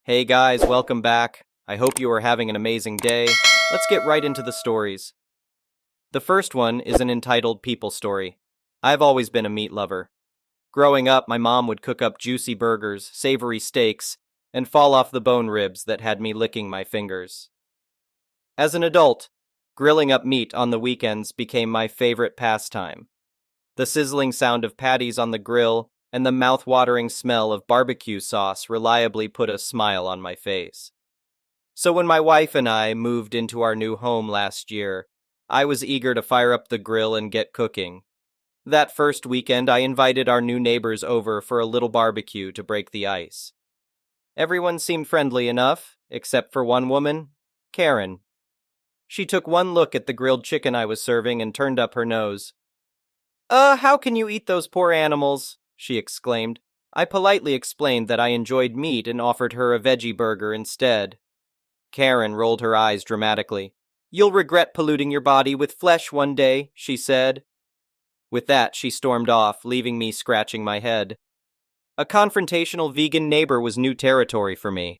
Hey guys, welcome back. I hope you are having an amazing day. Let's get right into the stories. The first one is an entitled People Story. I've always been a meat lover. Growing up, my mom would cook up juicy burgers, savory steaks, and fall off the bone ribs that had me licking my fingers. As an adult, grilling up meat on the weekends became my favorite pastime. The sizzling sound of patties on the grill and the mouth-watering smell of barbecue sauce reliably put a smile on my face. So when my wife and I moved into our new home last year, I was eager to fire up the grill and get cooking. That first weekend, I invited our new neighbors over for a little barbecue to break the ice. Everyone seemed friendly enough, except for one woman, Karen. She took one look at the grilled chicken I was serving and turned up her nose. How can you eat those poor animals?" she exclaimed. I politely explained that I enjoyed meat and offered her a veggie burger instead. Karen rolled her eyes dramatically. "You'll regret polluting your body with flesh one day," she said. With that, she stormed off, leaving me scratching my head. A confrontational vegan neighbor was new territory for me.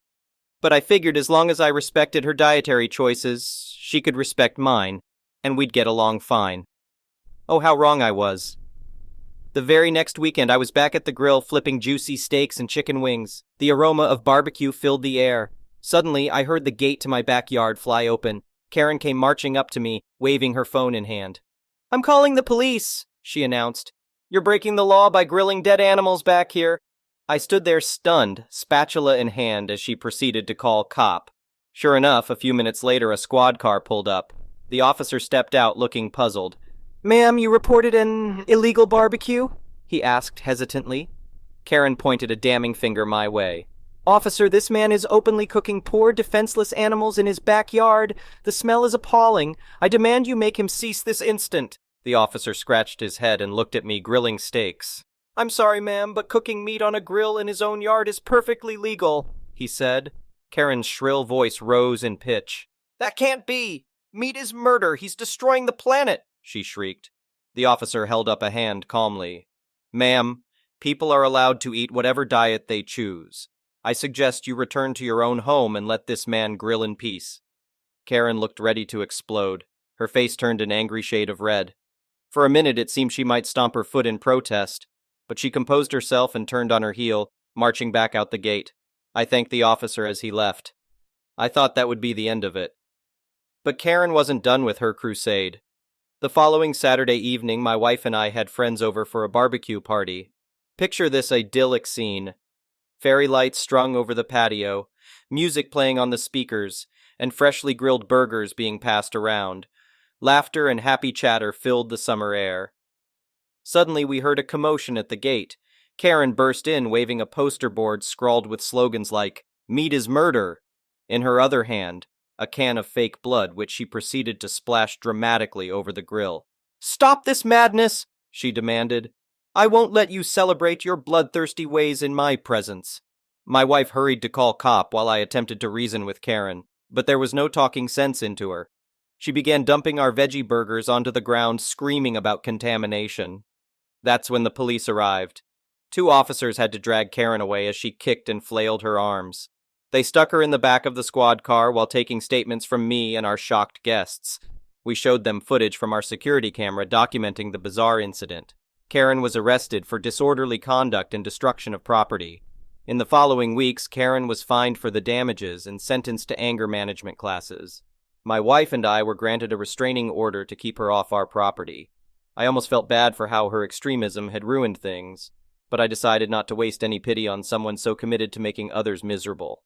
But I figured as long as I respected her dietary choices, she could respect mine, and we'd get along fine. Oh, how wrong I was. The very next weekend, I was back at the grill flipping juicy steaks and chicken wings. The aroma of barbecue filled the air. Suddenly, I heard the gate to my backyard fly open. Karen came marching up to me, waving her phone in hand. "I'm calling the police," she announced. "You're breaking the law by grilling dead animals back here." I stood there stunned, spatula in hand, as she proceeded to call cop. Sure enough, a few minutes later, a squad car pulled up. The officer stepped out looking puzzled. "Ma'am, you reported an illegal barbecue?" he asked hesitantly. Karen pointed a damning finger my way. "Officer, this man is openly cooking poor, defenseless animals in his backyard. The smell is appalling. I demand you make him cease this instant." The officer scratched his head and looked at me grilling steaks. "I'm sorry, ma'am, but cooking meat on a grill in his own yard is perfectly legal," he said. Karen's shrill voice rose in pitch. "That can't be! Meat is murder! He's destroying the planet!" she shrieked. The officer held up a hand calmly. "Ma'am, people are allowed to eat whatever diet they choose. I suggest you return to your own home and let this man grill in peace." Karen looked ready to explode. Her face turned an angry shade of red. For a minute it seemed she might stomp her foot in protest, but she composed herself and turned on her heel, marching back out the gate. I thanked the officer as he left. I thought that would be the end of it. But Karen wasn't done with her crusade. The following Saturday evening, my wife and I had friends over for a barbecue party. Picture this idyllic scene. Fairy lights strung over the patio, music playing on the speakers, and freshly grilled burgers being passed around. Laughter and happy chatter filled the summer air. Suddenly we heard a commotion at the gate. Karen burst in, waving a poster board scrawled with slogans like, "Meat is murder," in her other hand, a can of fake blood, which she proceeded to splash dramatically over the grill. "Stop this madness," she demanded. "I won't let you celebrate your bloodthirsty ways in my presence." My wife hurried to call cop while I attempted to reason with Karen, but there was no talking sense into her. She began dumping our veggie burgers onto the ground, screaming about contamination. That's when the police arrived. 2 officers had to drag Karen away as she kicked and flailed her arms. They stuck her in the back of the squad car while taking statements from me and our shocked guests. We showed them footage from our security camera documenting the bizarre incident. Karen was arrested for disorderly conduct and destruction of property. In the following weeks, Karen was fined for the damages and sentenced to anger management classes. My wife and I were granted a restraining order to keep her off our property. I almost felt bad for how her extremism had ruined things, but I decided not to waste any pity on someone so committed to making others miserable.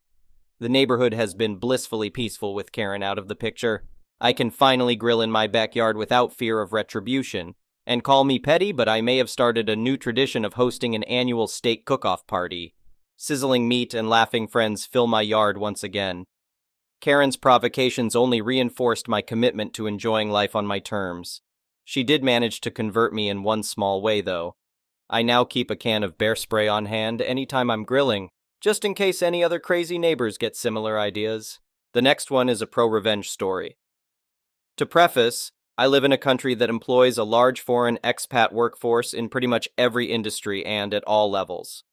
The neighborhood has been blissfully peaceful with Karen out of the picture. I can finally grill in my backyard without fear of retribution. And call me petty, but I may have started a new tradition of hosting an annual steak cook-off party. Sizzling meat and laughing friends fill my yard once again. Karen's provocations only reinforced my commitment to enjoying life on my terms. She did manage to convert me in one small way, though. I now keep a can of bear spray on hand anytime I'm grilling, just in case any other crazy neighbors get similar ideas. The next one is a pro-revenge story. To preface, I live in a country that employs a large foreign expat workforce in pretty much every industry and at all levels.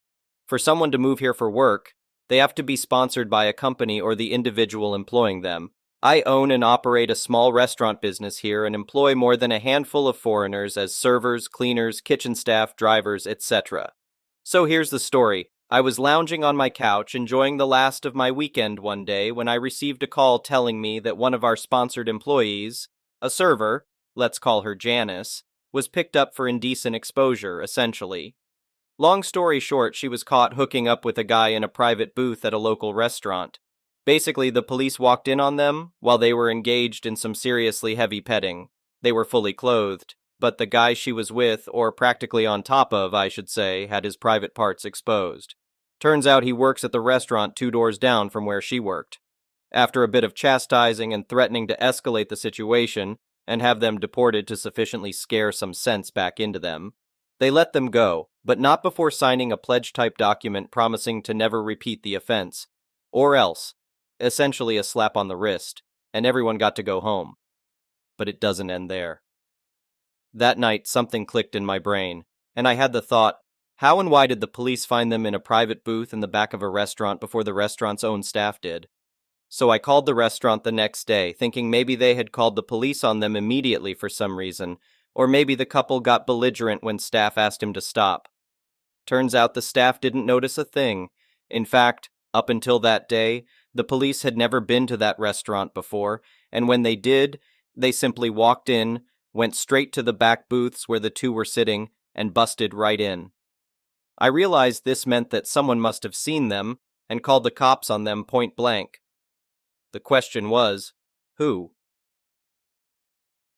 For someone to move here for work, They have to be sponsored by a company or the individual employing them. I own and operate a small restaurant business here and employ more than a handful of foreigners as servers, cleaners, kitchen staff, drivers, etc. So here's the story. I was lounging on my couch enjoying the last of my weekend one day when I received a call telling me that one of our sponsored employees, a server, let's call her Janice, was picked up for indecent exposure, essentially. Long story short, she was caught hooking up with a guy in a private booth at a local restaurant. Basically, the police walked in on them while they were engaged in some seriously heavy petting. They were fully clothed, but the guy she was with, or practically on top of, I should say, had his private parts exposed. Turns out he works at the restaurant 2 doors down from where she worked. After a bit of chastising and threatening to escalate the situation and have them deported to sufficiently scare some sense back into them, they let them go, but not before signing a pledge-type document promising to never repeat the offense, or else, essentially a slap on the wrist, and everyone got to go home. But it doesn't end there. That night, something clicked in my brain, and I had the thought, how and why did the police find them in a private booth in the back of a restaurant before the restaurant's own staff did? So I called the restaurant the next day, thinking maybe they had called the police on them immediately for some reason, or maybe the couple got belligerent when staff asked him to stop. Turns out the staff didn't notice a thing. In fact, up until that day, the police had never been to that restaurant before, and when they did, they simply walked in, went straight to the back booths where the two were sitting, and busted right in. I realized this meant that someone must have seen them and called the cops on them point blank. The question was, who?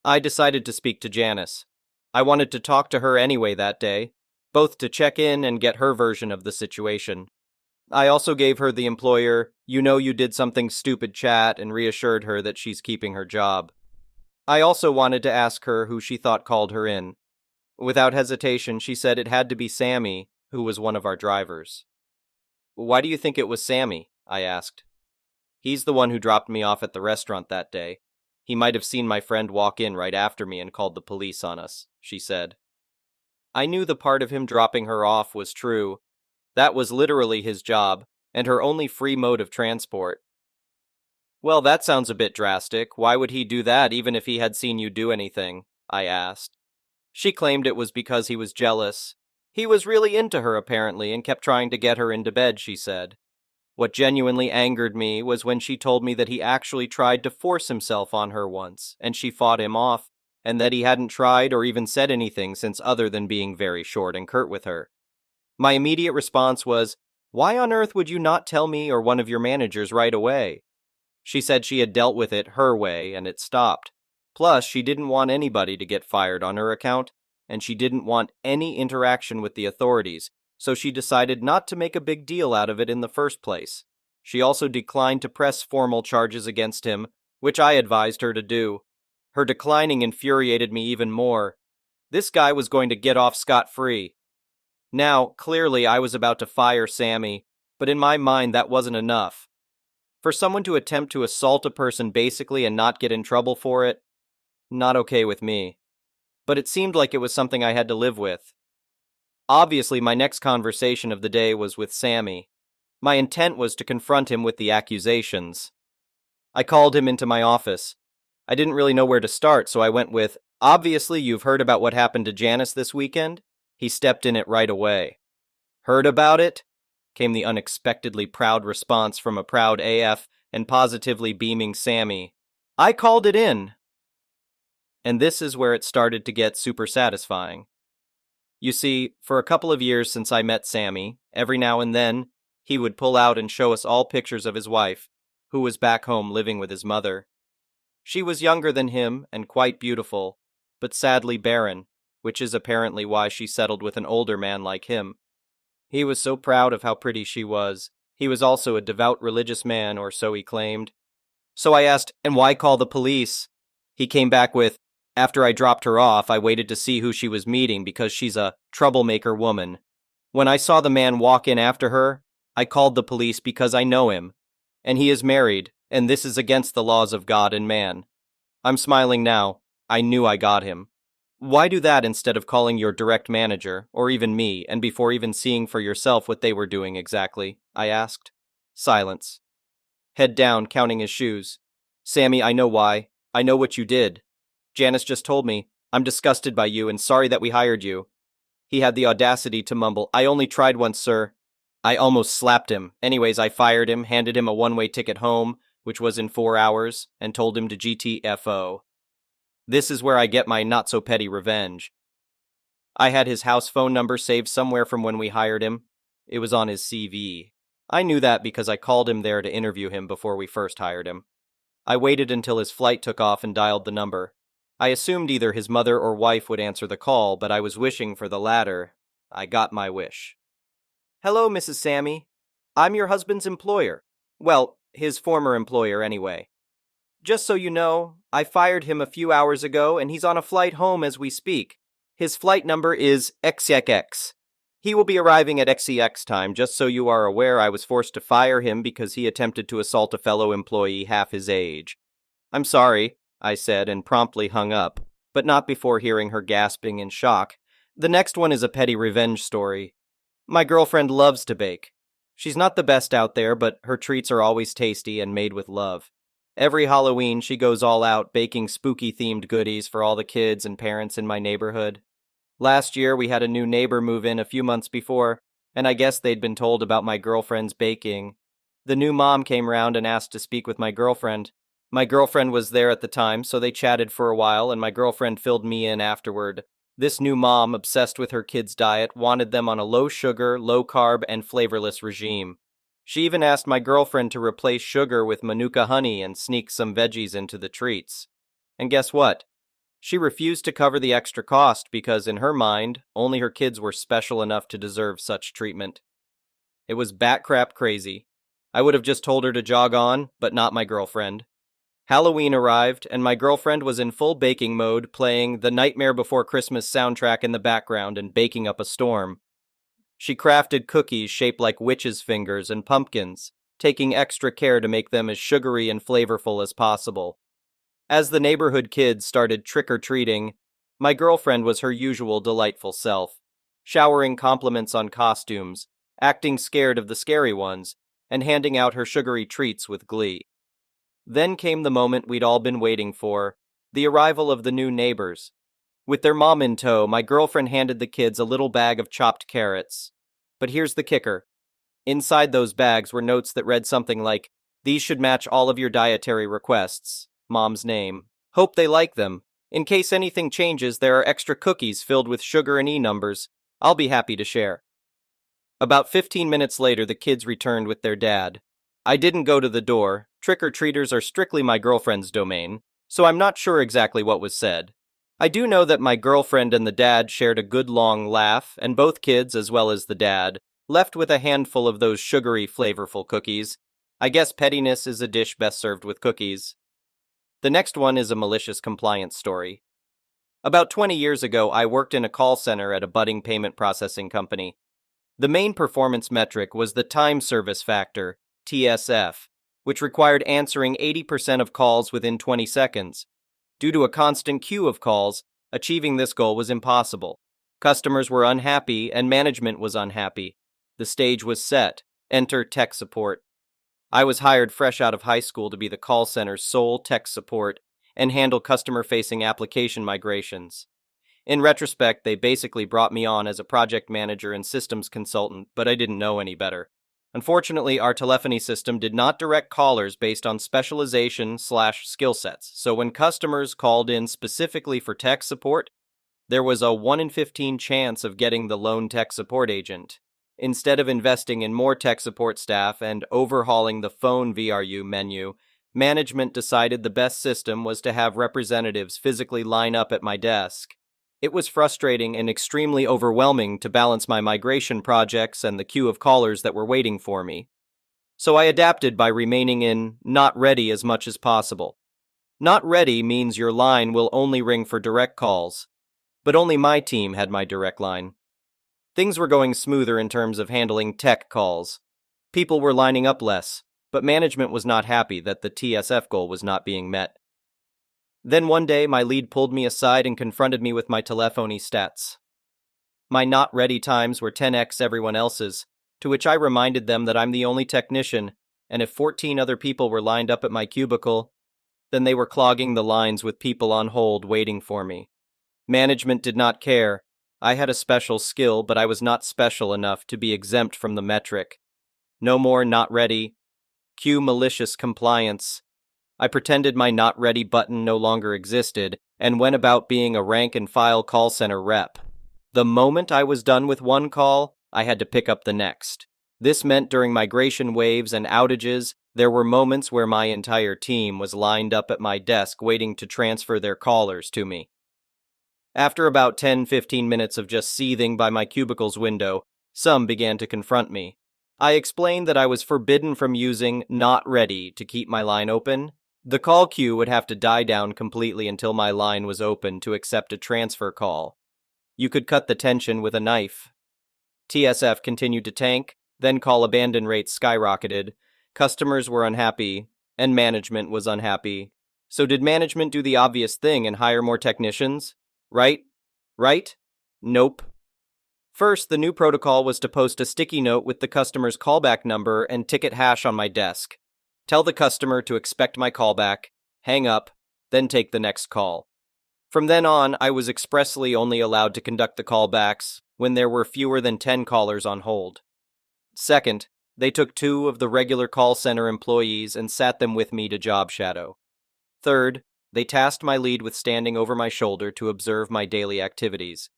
I decided to speak to Janice. I wanted to talk to her anyway that day, both to check in and get her version of the situation. I also gave her the employer, you did something stupid chat and reassured her that she's keeping her job. I also wanted to ask her who she thought called her in. Without hesitation, she said it had to be Sammy, who was one of our drivers. Why do you think it was Sammy? I asked. He's the one who dropped me off at the restaurant that day. He might have seen my friend walk in right after me and called the police on us, she said. I knew the part of him dropping her off was true. That was literally his job, and her only free mode of transport. Well, that sounds a bit drastic. Why would he do that even if he had seen you do anything? I asked. She claimed it was because he was jealous. He was really into her apparently and kept trying to get her into bed, she said. What genuinely angered me was when she told me that he actually tried to force himself on her once, and she fought him off, and that he hadn't tried or even said anything since other than being very short and curt with her. My immediate response was, why on earth would you not tell me or one of your managers right away? She said she had dealt with it her way and it stopped. Plus, she didn't want anybody to get fired on her account, and she didn't want any interaction with the authorities, so she decided not to make a big deal out of it in the first place. She also declined to press formal charges against him, which I advised her to do. Her declining infuriated me even more. This guy was going to get off scot-free. Now, clearly I was about to fire Sammy, but in my mind that wasn't enough. For someone to attempt to assault a person basically and not get in trouble for it, not okay with me. But it seemed like it was something I had to live with. Obviously, my next conversation of the day was with Sammy. My intent was to confront him with the accusations. I called him into my office. I didn't really know where to start, so I went with, obviously you've heard about what happened to Janice this weekend? He stepped in it right away. Heard about it? Came the unexpectedly proud response from a proud AF and positively beaming Sammy. I called it in. And this is where it started to get super satisfying. You see, for a couple of years since I met Sammy, every now and then, he would pull out and show us all pictures of his wife, who was back home living with his mother. She was younger than him and quite beautiful, but sadly barren, which is apparently why she settled with an older man like him. He was so proud of how pretty she was. He was also a devout religious man, or so he claimed. So I asked, and why call the police? He came back with, after I dropped her off, I waited to see who she was meeting because she's a troublemaker woman. When I saw the man walk in after her, I called the police because I know him. And he is married, and this is against the laws of God and man. I'm smiling now. I knew I got him. Why do that instead of calling your direct manager, or even me, and before even seeing for yourself what they were doing exactly? I asked. Silence. Head down, counting his shoes. Sammy, I know why. I know what you did. Janice just told me. I'm disgusted by you and sorry that we hired you. He had the audacity to mumble, I only tried once, sir. I almost slapped him. Anyways, I fired him, handed him a one-way ticket home, which was in 4 hours, and told him to GTFO. This is where I get my not-so-petty revenge. I had his house phone number saved somewhere from when we hired him. It was on his CV. I knew that because I called him there to interview him before we first hired him. I waited until his flight took off and dialed the number. I assumed either his mother or wife would answer the call, but I was wishing for the latter. I got my wish. Hello, Mrs. Sammy. I'm your husband's employer. Well, his former employer anyway. Just so you know, I fired him a few hours ago and he's on a flight home as we speak. His flight number is XXX. He will be arriving at XEX time. Just so you are aware, I was forced to fire him because he attempted to assault a fellow employee half his age. I'm sorry, I said and promptly hung up, but not before hearing her gasping in shock. The next one is a petty revenge story. My girlfriend loves to bake. She's not the best out there, but her treats are always tasty and made with love. Every Halloween, she goes all out baking spooky-themed goodies for all the kids and parents in my neighborhood. Last year, we had a new neighbor move in a few months before, and I guess they'd been told about my girlfriend's baking. The new mom came round and asked to speak with my girlfriend. My girlfriend was there at the time, so they chatted for a while, and my girlfriend filled me in afterward. This new mom, obsessed with her kids' diet, wanted them on a low-sugar, low-carb, and flavorless regime. She even asked my girlfriend to replace sugar with Manuka honey and sneak some veggies into the treats. And guess what? She refused to cover the extra cost because, in her mind, only her kids were special enough to deserve such treatment. It was bat crap crazy. I would have just told her to jog on, but not my girlfriend. Halloween arrived, and my girlfriend was in full baking mode, playing the Nightmare Before Christmas soundtrack in the background and baking up a storm. She crafted cookies shaped like witches' fingers and pumpkins, taking extra care to make them as sugary and flavorful as possible. As the neighborhood kids started trick-or-treating, my girlfriend was her usual delightful self, showering compliments on costumes, acting scared of the scary ones, and handing out her sugary treats with glee. Then came the moment we'd all been waiting for, the arrival of the new neighbors. With their mom in tow, my girlfriend handed the kids a little bag of chopped carrots. But here's the kicker. Inside those bags were notes that read something like, "These should match all of your dietary requests. Mom's name. Hope they like them. In case anything changes, there are extra cookies filled with sugar and E-numbers. I'll be happy to share." About 15 minutes later, the kids returned with their dad. I didn't go to the door. Trick-or-treaters are strictly my girlfriend's domain, so I'm not sure exactly what was said. I do know that my girlfriend and the dad shared a good long laugh, and both kids, as well as the dad, left with a handful of those sugary, flavorful cookies. I guess pettiness is a dish best served with cookies. The next one is a malicious compliance story. About 20 years ago, I worked in a call center at a budding payment processing company. The main performance metric was the time service factor, TSF, which required answering 80% of calls within 20 seconds. Due to a constant queue of calls, achieving this goal was impossible. Customers were unhappy and management was unhappy. The stage was set. Enter tech support. I was hired fresh out of high school to be the call center's sole tech support and handle customer-facing application migrations. In retrospect, they basically brought me on as a project manager and systems consultant, but I didn't know any better. Unfortunately, our telephony system did not direct callers based on specialization/skill sets, so when customers called in specifically for tech support, there was a 1 in 15 chance of getting the lone tech support agent. Instead of investing in more tech support staff and overhauling the phone VRU menu, management decided the best system was to have representatives physically line up at my desk. It was frustrating and extremely overwhelming to balance my migration projects and the queue of callers that were waiting for me. So I adapted by remaining in not ready as much as possible. Not ready means your line will only ring for direct calls, but only my team had my direct line. Things were going smoother in terms of handling tech calls. People were lining up less, but management was not happy that the TSF goal was not being met. Then one day, my lead pulled me aside and confronted me with my telephony stats. My not ready times were 10x everyone else's, to which I reminded them that I'm the only technician, and if 14 other people were lined up at my cubicle, then they were clogging the lines with people on hold waiting for me. Management did not care. I had a special skill, but I was not special enough to be exempt from the metric. No more not ready. Cue malicious compliance. I pretended my not ready button no longer existed and went about being a rank and file call center rep. The moment I was done with one call, I had to pick up the next. This meant during migration waves and outages, there were moments where my entire team was lined up at my desk waiting to transfer their callers to me. After about 10-15 minutes of just seething by my cubicle's window, some began to confront me. I explained that I was forbidden from using "not ready" to keep my line open. The call queue would have to die down completely until my line was open to accept a transfer call. You could cut the tension with a knife. TSF continued to tank, then call abandon rates skyrocketed. Customers were unhappy, and management was unhappy. So did management do the obvious thing and hire more technicians? Right? Nope. First, the new protocol was to post a sticky note with the customer's callback number and ticket hash on my desk. Tell the customer to expect my callback, hang up, then take the next call. From then on, I was expressly only allowed to conduct the callbacks when there were fewer than 10 callers on hold. Second, they took 2 of the regular call center employees and sat them with me to job shadow. Third, they tasked my lead with standing over my shoulder to observe my daily activities.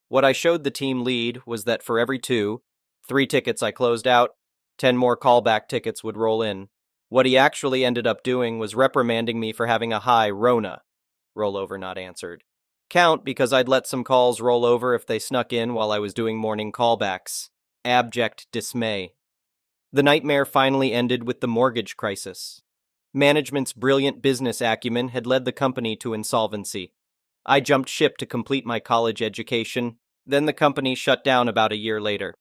What I showed the team lead was that for every 3 tickets I closed out, 10 more callback tickets would roll in. What he actually ended up doing was reprimanding me for having a high RONA, rollover not answered, count because I'd let some calls roll over if they snuck in while I was doing morning callbacks. Abject dismay. The nightmare finally ended with the mortgage crisis. Management's brilliant business acumen had led the company to insolvency. I jumped ship to complete my college education, then the company shut down about a year later.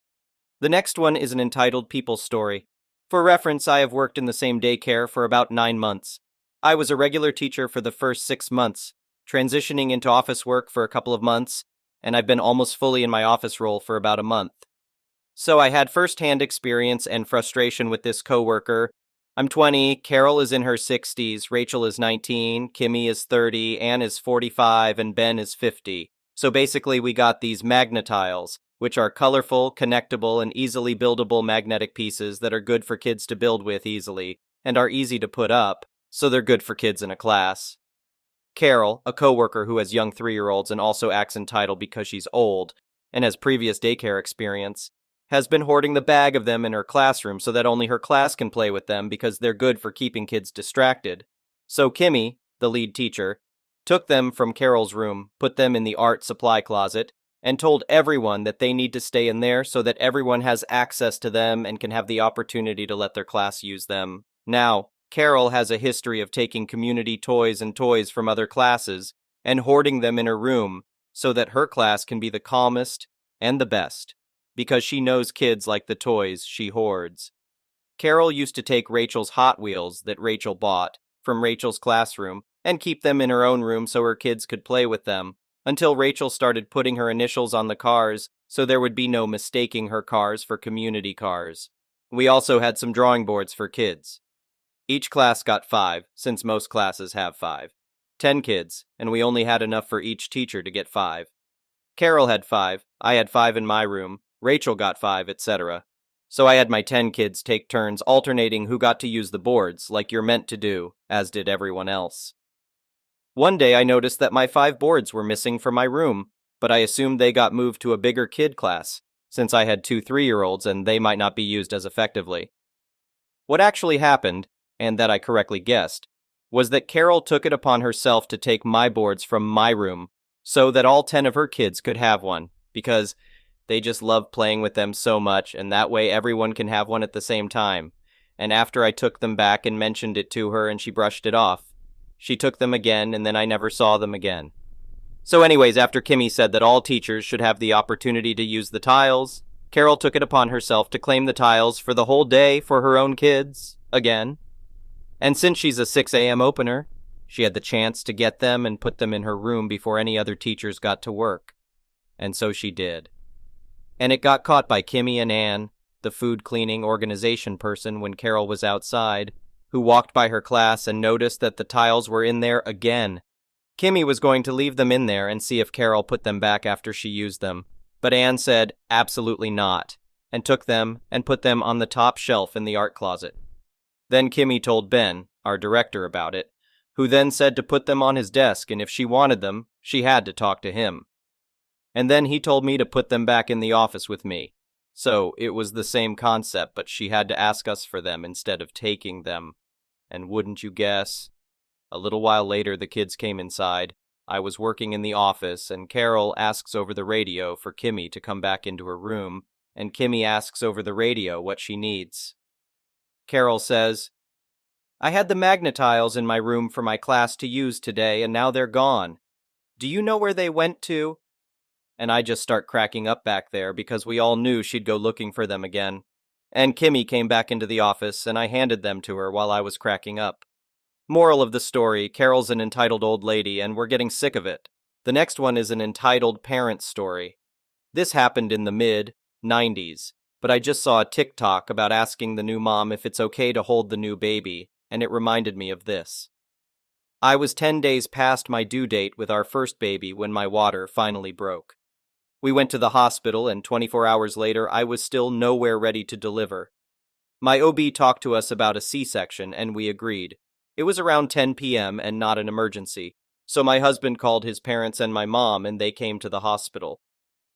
The next one is an entitled people story. For reference, I have worked in the same daycare for about 9 months. I was a regular teacher for the first 6 months, transitioning into office work for a couple of months, and I've been almost fully in my office role for about a month. So I had first-hand experience and frustration with this coworker. I'm 20, Carol is in her 60s, Rachel is 19, Kimmy is 30, Ann is 45, and Ben is 50. So basically we got these magnetiles, which are colorful, connectable, and easily buildable magnetic pieces that are good for kids to build with easily, and are easy to put up, so they're good for kids in a class. Carol, a coworker who has young 3-year-olds and also acts entitled because she's old, and has previous daycare experience, has been hoarding the bag of them in her classroom so that only her class can play with them because they're good for keeping kids distracted. So Kimmy, the lead teacher, took them from Carol's room, put them in the art supply closet, and told everyone that they need to stay in there so that everyone has access to them and can have the opportunity to let their class use them. Now, Carol has a history of taking community toys and toys from other classes and hoarding them in her room so that her class can be the calmest and the best, because she knows kids like the toys she hoards. Carol used to take Rachel's Hot Wheels that Rachel bought from Rachel's classroom and keep them in her own room so her kids could play with them, until Rachel started putting her initials on the cars so there would be no mistaking her cars for community cars. We also had some drawing boards for kids. Each class got 5, since most classes have 5. 10 kids, and we only had enough for each teacher to get 5. Carol had 5, I had 5 in my room, Rachel got 5, etc. So I had my 10 kids take turns alternating who got to use the boards, like you're meant to do, as did everyone else. One day I noticed that my 5 boards were missing from my room, but I assumed they got moved to a bigger kid class, since I had 2 3-year-olds and they might not be used as effectively. What actually happened, and that I correctly guessed, was that Carol took it upon herself to take my boards from my room so that all 10 of her kids could have one, because they just love playing with them so much, and that way everyone can have one at the same time. And after I took them back and mentioned it to her and she brushed it off, she took them again and then I never saw them again. So anyways, after Kimmy said that all teachers should have the opportunity to use the tiles, Carol took it upon herself to claim the tiles for the whole day for her own kids, again. And since she's a 6 a.m. opener, she had the chance to get them and put them in her room before any other teachers got to work. And so she did. And it got caught by Kimmy and Ann, the food cleaning organization person when Carol was outside, who walked by her class and noticed that the tiles were in there again. Kimmy was going to leave them in there and see if Carol put them back after she used them, but Anne said absolutely not, and took them and put them on the top shelf in the art closet. Then Kimmy told Ben, our director, about it, who then said to put them on his desk, and if she wanted them, she had to talk to him. And then he told me to put them back in the office with me. So it was the same concept, but she had to ask us for them instead of taking them. And wouldn't you guess? A little while later, the kids came inside. I was working in the office, and Carol asks over the radio for Kimmy to come back into her room, and Kimmy asks over the radio what she needs. Carol says, "I had the magnetiles in my room for my class to use today, and now they're gone. Do you know where they went to?" And I just start cracking up back there because we all knew she'd go looking for them again. And Kimmy came back into the office, and I handed them to her while I was cracking up. Moral of the story, Carol's an entitled old lady, and we're getting sick of it. The next one is an entitled parent story. This happened in the mid-90s, but I just saw a TikTok about asking the new mom if it's okay to hold the new baby, and it reminded me of this. I was 10 days past my due date with our first baby when my water finally broke. We went to the hospital, and 24 hours later, I was still nowhere ready to deliver. My OB talked to us about a C-section, and we agreed. It was around 10 p.m. and not an emergency, so my husband called his parents and my mom, and they came to the hospital.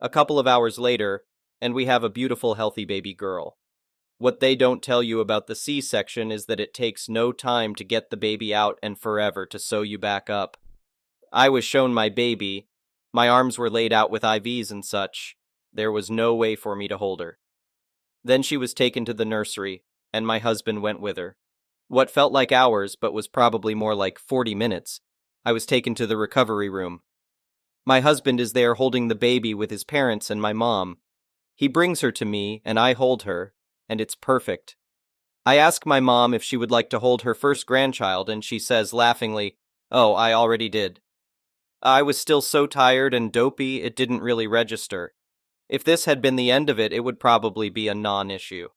A couple of hours later, and we have a beautiful, healthy baby girl. What they don't tell you about the C-section is that it takes no time to get the baby out and forever to sew you back up. I was shown my baby. My arms were laid out with IVs and such. There was no way for me to hold her. Then she was taken to the nursery, and my husband went with her. What felt like hours, but was probably more like 40 minutes, I was taken to the recovery room. My husband is there holding the baby with his parents and my mom. He brings her to me, and I hold her, and it's perfect. I ask my mom if she would like to hold her first grandchild, and she says laughingly, "Oh, I already did." I was still so tired and dopey it didn't really register. If this had been the end of it, it would probably be a non-issue.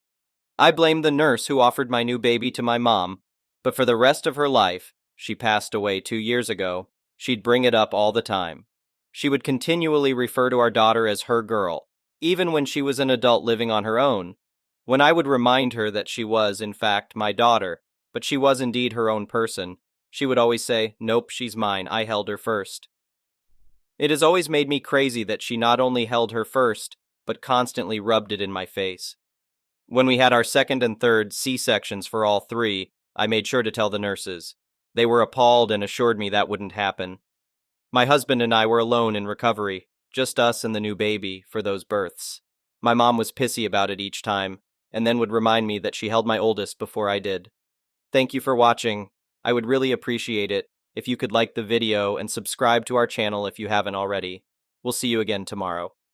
I blame the nurse who offered my new baby to my mom, but for the rest of her life, she passed away 2 years ago, she'd bring it up all the time. She would continually refer to our daughter as her girl, even when she was an adult living on her own. When I would remind her that she was, in fact, my daughter, but she was indeed her own person, she would always say, "Nope, she's mine, I held her first." It has always made me crazy that she not only held her first, but constantly rubbed it in my face. When we had our second and third C-sections for all three, I made sure to tell the nurses. They were appalled and assured me that wouldn't happen. My husband and I were alone in recovery, just us and the new baby, for those births. My mom was pissy about it each time, and then would remind me that she held my oldest before I did. Thank you for watching. I would really appreciate it if you could like the video and subscribe to our channel if you haven't already. We'll see you again tomorrow.